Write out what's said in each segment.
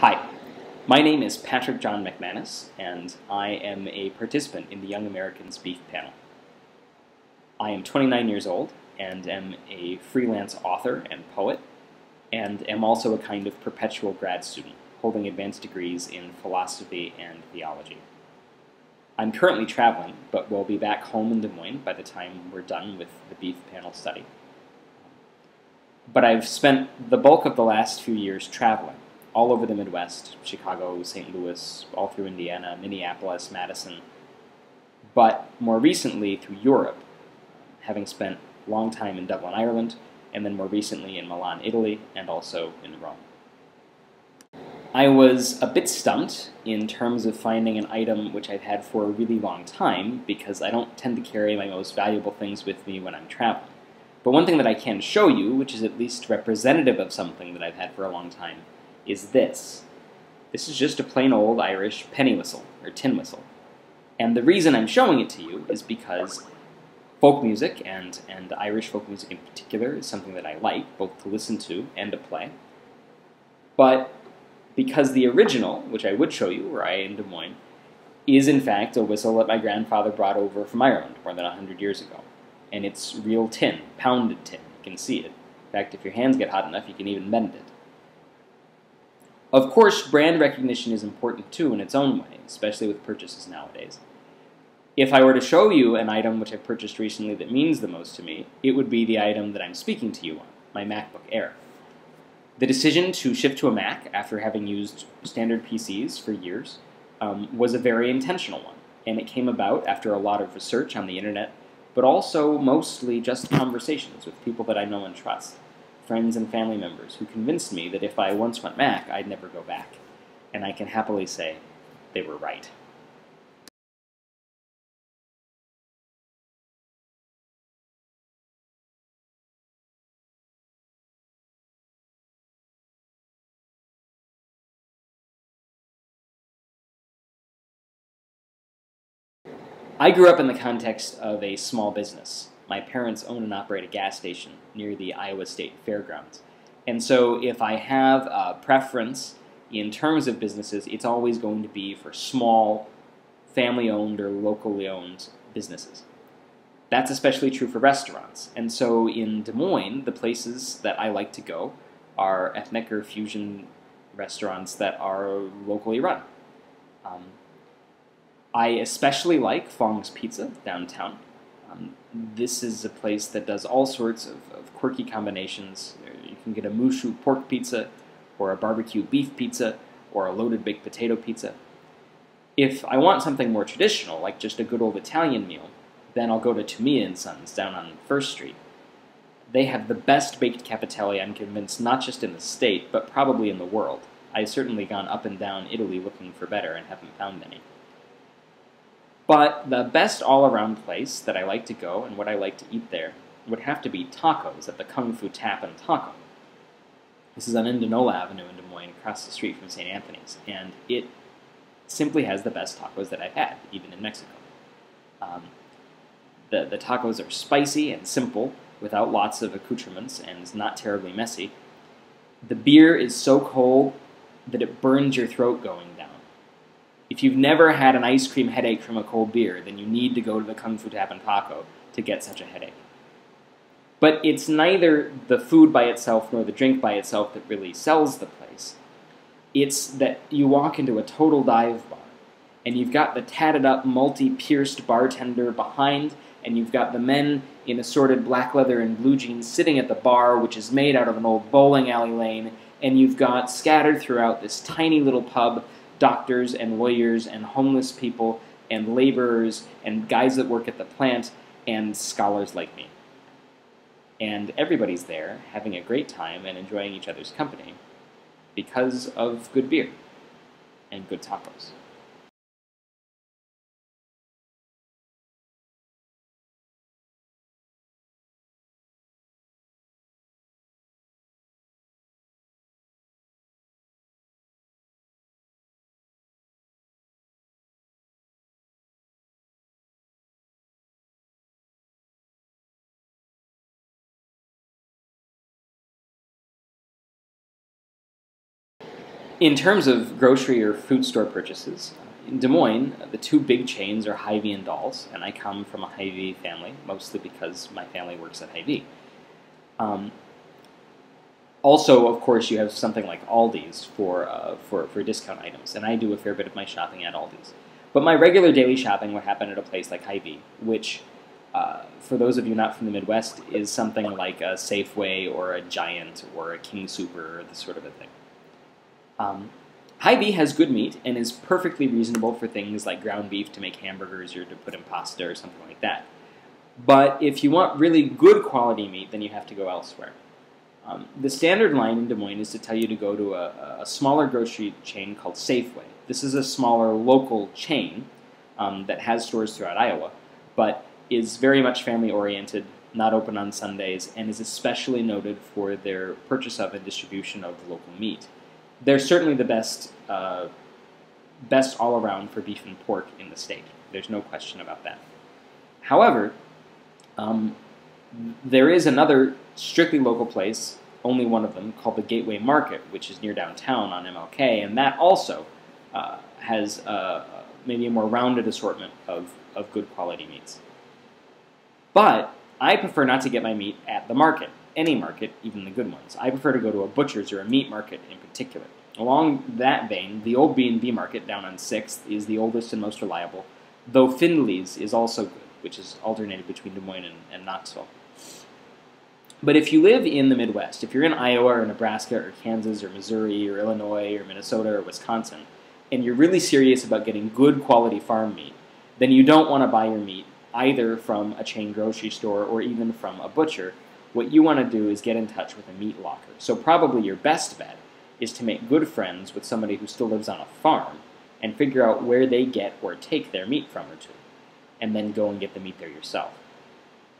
Hi, my name is Patrick John McManus, and I am a participant in the Young Americans Beef panel. I am 29 years old and am a freelance author and poet, and am also a kind of perpetual grad student, holding advanced degrees in philosophy and theology. I'm currently traveling, but will be back home in Des Moines by the time we're done with the beef panel study. But I've spent the bulk of the last few years traveling, all over the Midwest, Chicago, St. Louis, all through Indiana, Minneapolis, Madison, but more recently through Europe, having spent a long time in Dublin, Ireland, and then more recently in Milan, Italy, and also in Rome. I was a bit stumped in terms of finding an item which I've had for a really long time, because I don't tend to carry my most valuable things with me when I'm traveling. But one thing that I can show you, which is at least representative of something that I've had for a long time, is this. This is just a plain old Irish penny whistle, or tin whistle. And the reason I'm showing it to you is because folk music, and Irish folk music in particular, is something that I like, both to listen to and to play. But because the original, which I would show you were I in Des Moines, is in fact a whistle that my grandfather brought over from Ireland more than 100 years ago. And it's real tin, pounded tin. You can see it. In fact, if your hands get hot enough, you can even bend it. Of course, brand recognition is important too in its own way, especially with purchases nowadays. If I were to show you an item which I purchased recently that means the most to me, it would be the item that I'm speaking to you on, my MacBook Air. The decision to shift to a Mac after having used standard PCs for years was a very intentional one, and it came about after a lot of research on the internet, but also mostly just conversations with people that I know and trust, friends and family members who convinced me that if I once went Mac, I'd never go back. And I can happily say they were right. I grew up in the context of a small business. My parents own and operate a gas station near the Iowa State Fairgrounds. And so if I have a preference in terms of businesses, it's always going to be for small, family-owned or locally owned businesses. That's especially true for restaurants. And so in Des Moines, the places that I like to go are ethnic or fusion restaurants that are locally run. I especially like Fong's Pizza downtown. This is a place that does all sorts of quirky combinations. You can get a mushu pork pizza, or a barbecue beef pizza, or a loaded baked potato pizza. If I want something more traditional, like just a good old Italian meal, then I'll go to Tumia & Sons down on 1st Street. They have the best baked capitelli, I'm convinced, not just in the state, but probably in the world. I've certainly gone up and down Italy looking for better and haven't found any. But the best all-around place that I like to go and what I like to eat there would have to be tacos at the Kung Fu Tap and Taco. This is on Indianola Avenue in Des Moines, across the street from St. Anthony's, and it simply has the best tacos that I've had, even in Mexico. The tacos are spicy and simple, without lots of accoutrements, and is not terribly messy. The beer is so cold that it burns your throat going down. If you've never had an ice cream headache from a cold beer, then you need to go to the Kung Fu Tap and Taco to get such a headache. But it's neither the food by itself nor the drink by itself that really sells the place. It's that you walk into a total dive bar, and you've got the tatted-up, multi-pierced bartender behind, and you've got the men in assorted black leather and blue jeans sitting at the bar, which is made out of an old bowling alley lane, and you've got scattered throughout this tiny little pub doctors and lawyers and homeless people and laborers and guys that work at the plant and scholars like me. And everybody's there having a great time and enjoying each other's company because of good beer and good tacos. In terms of grocery or food store purchases, in Des Moines, the two big chains are Hy-Vee and Dolls, and I come from a Hy-Vee family, mostly because my family works at Hy-Vee. Also, of course, you have something like Aldi's for discount items, and I do a fair bit of my shopping at Aldi's. But my regular daily shopping would happen at a place like Hy-Vee, which, for those of you not from the Midwest, is something like a Safeway or a Giant or a King Super, or this sort of a thing. Hy-Vee has good meat and is perfectly reasonable for things like ground beef to make hamburgers or to put in pasta or something like that. But if you want really good quality meat, then you have to go elsewhere. The standard line in Des Moines is to tell you to go to a smaller grocery chain called Safeway. This is a smaller local chain that has stores throughout Iowa, but is very much family-oriented, not open on Sundays, and is especially noted for their purchase of and distribution of local meat. They're certainly the best all-around for beef and pork in the state. There's no question about that. However, there is another strictly local place, only one of them, called the Gateway Market, which is near downtown on MLK, and that also has maybe a more rounded assortment of good quality meats. But I prefer not to get my meat at the market, any market, even the good ones. I prefer to go to a butcher's or a meat market in particular. Along that vein, the old B&B market down on 6th is the oldest and most reliable, though Findley's is also good, which is alternated between Des Moines and Knoxville. But if you live in the Midwest, if you're in Iowa or Nebraska or Kansas or Missouri or Illinois or Minnesota or Wisconsin, and you're really serious about getting good quality farm meat, then you don't want to buy your meat either from a chain grocery store or even from a butcher. What you want to do is get in touch with a meat locker. So probably your best bet is to make good friends with somebody who still lives on a farm and figure out where they get or take their meat from or to, and then go and get the meat there yourself.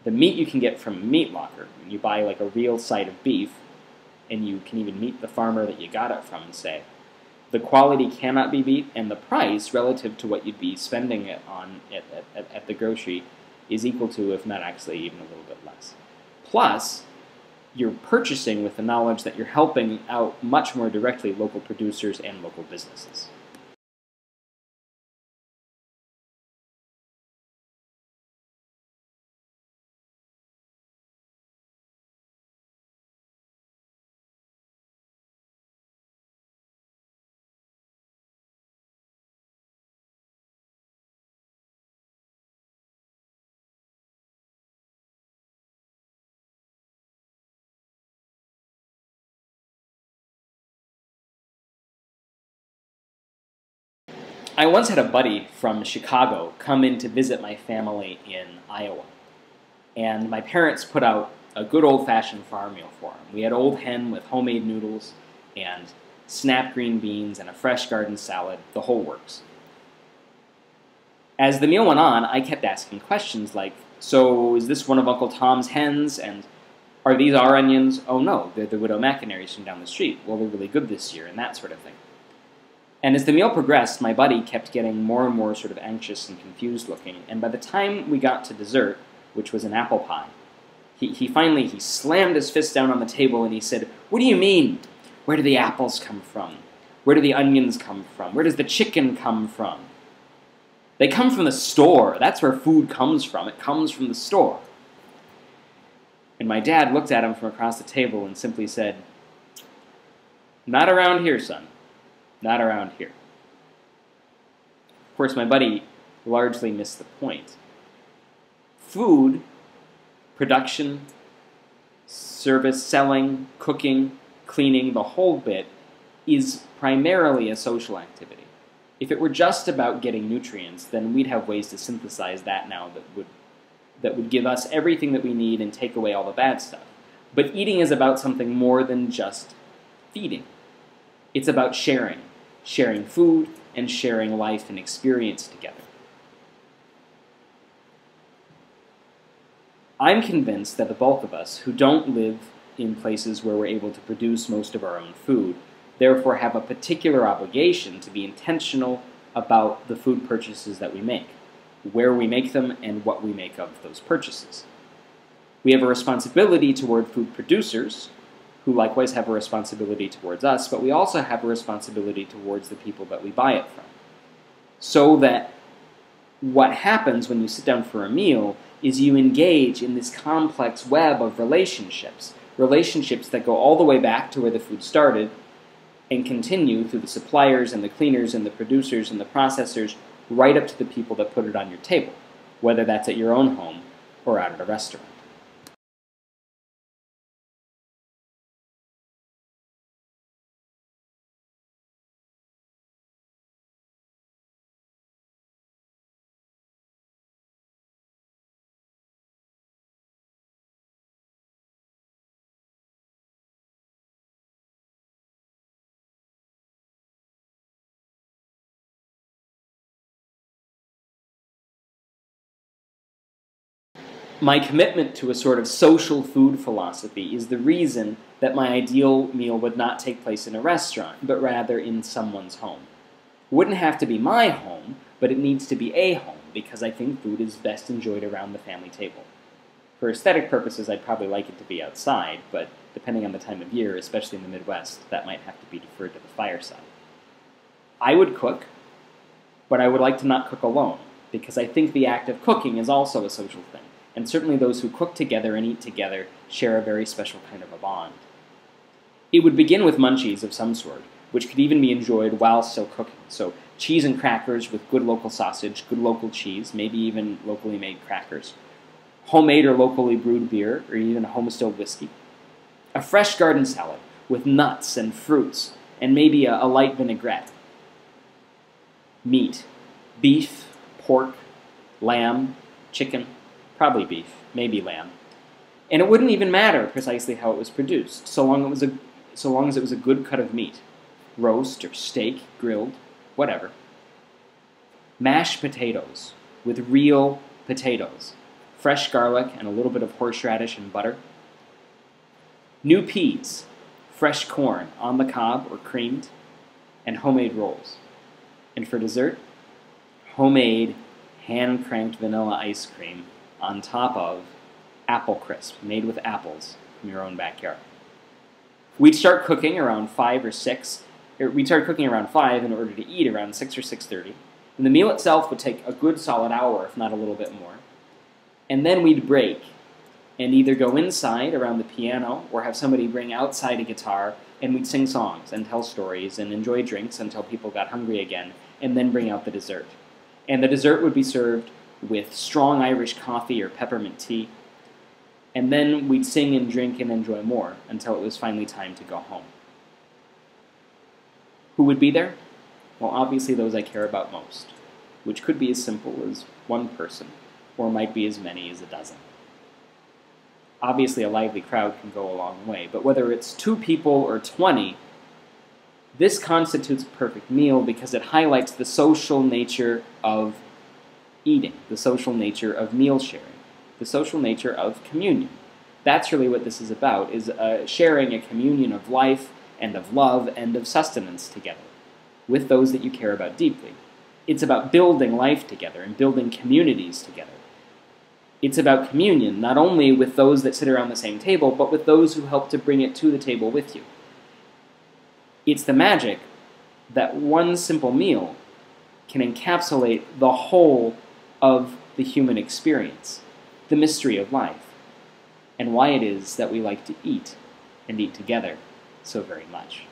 The meat you can get from a meat locker, when you buy like a real side of beef, and you can even meet the farmer that you got it from and say, the quality cannot be beat, and the price relative to what you'd be spending it on at the grocery is equal to, if not actually even a little bit less. Plus, you're purchasing with the knowledge that you're helping out much more directly local producers and local businesses. I once had a buddy from Chicago come in to visit my family in Iowa, and my parents put out a good old-fashioned farm meal for him. We had old hen with homemade noodles and snap green beans and a fresh garden salad, the whole works. As the meal went on, I kept asking questions like, so is this one of Uncle Tom's hens, and are these our onions? Oh no, they're the Widow McInerney's from down the street. Well, they're really good this year, and that sort of thing. And as the meal progressed, my buddy kept getting more and more sort of anxious and confused looking, and by the time we got to dessert, which was an apple pie, he finally slammed his fist down on the table and he said, "What do you mean? Where do the apples come from? Where do the onions come from? Where does the chicken come from?" "They come from the store. That's where food comes from. It comes from the store." And my dad looked at him from across the table and simply said, "Not around here, son. Not around here." Of course, my buddy largely missed the point. Food, production, service, selling, cooking, cleaning, the whole bit, is primarily a social activity. If it were just about getting nutrients, then we'd have ways to synthesize that now that would give us everything that we need and take away all the bad stuff. But eating is about something more than just feeding. It's about sharing food and sharing life and experience together. I'm convinced that the bulk of us who don't live in places where we're able to produce most of our own food, therefore have a particular obligation to be intentional about the food purchases that we make, where we make them, and what we make of those purchases. We have a responsibility toward food producers who likewise have a responsibility towards us, but we also have a responsibility towards the people that we buy it from. So that what happens when you sit down for a meal is you engage in this complex web of relationships, relationships that go all the way back to where the food started and continue through the suppliers and the cleaners and the producers and the processors right up to the people that put it on your table, whether that's at your own home or out at a restaurant. My commitment to a sort of social food philosophy is the reason that my ideal meal would not take place in a restaurant, but rather in someone's home. It wouldn't have to be my home, but it needs to be a home, because I think food is best enjoyed around the family table. For aesthetic purposes, I'd probably like it to be outside, but depending on the time of year, especially in the Midwest, that might have to be deferred to the fireside. I would cook, but I would like to not cook alone, because I think the act of cooking is also a social thing. And certainly those who cook together and eat together share a very special kind of a bond. It would begin with munchies of some sort, which could even be enjoyed while still cooking. So cheese and crackers with good local sausage, good local cheese, maybe even locally made crackers. Homemade or locally brewed beer, or even a home-distilled whiskey. A fresh garden salad with nuts and fruits, and maybe a light vinaigrette. Meat, beef, pork, lamb, chicken, probably beef, maybe lamb. And it wouldn't even matter precisely how it was produced, so long as it was a good cut of meat. Roast or steak, grilled, whatever. Mashed potatoes with real potatoes. Fresh garlic and a little bit of horseradish and butter. New peas, fresh corn on the cob or creamed, and homemade rolls. And for dessert, homemade, hand-cranked vanilla ice cream on top of apple crisp, made with apples from your own backyard. We'd start cooking around 5 or 6. We'd start cooking around 5 in order to eat around 6 or 6:30. And the meal itself would take a good solid hour, if not a little bit more. And then we'd break and either go inside around the piano or have somebody bring outside a guitar, and we'd sing songs and tell stories and enjoy drinks until people got hungry again, and then bring out the dessert. And the dessert would be served with strong Irish coffee or peppermint tea, and then we'd sing and drink and enjoy more until it was finally time to go home. Who would be there? Well, obviously those I care about most, which could be as simple as one person, or might be as many as a dozen. Obviously a lively crowd can go a long way, but whether it's 2 people or 20, this constitutes a perfect meal because it highlights the social nature of eating, the social nature of meal sharing, the social nature of communion. That's really what this is about, is sharing a communion of life and of love and of sustenance together with those that you care about deeply. It's about building life together and building communities together. It's about communion, not only with those that sit around the same table, but with those who help to bring it to the table with you. It's the magic that one simple meal can encapsulate the whole of the human experience, the mystery of life, and why it is that we like to eat and eat together so very much.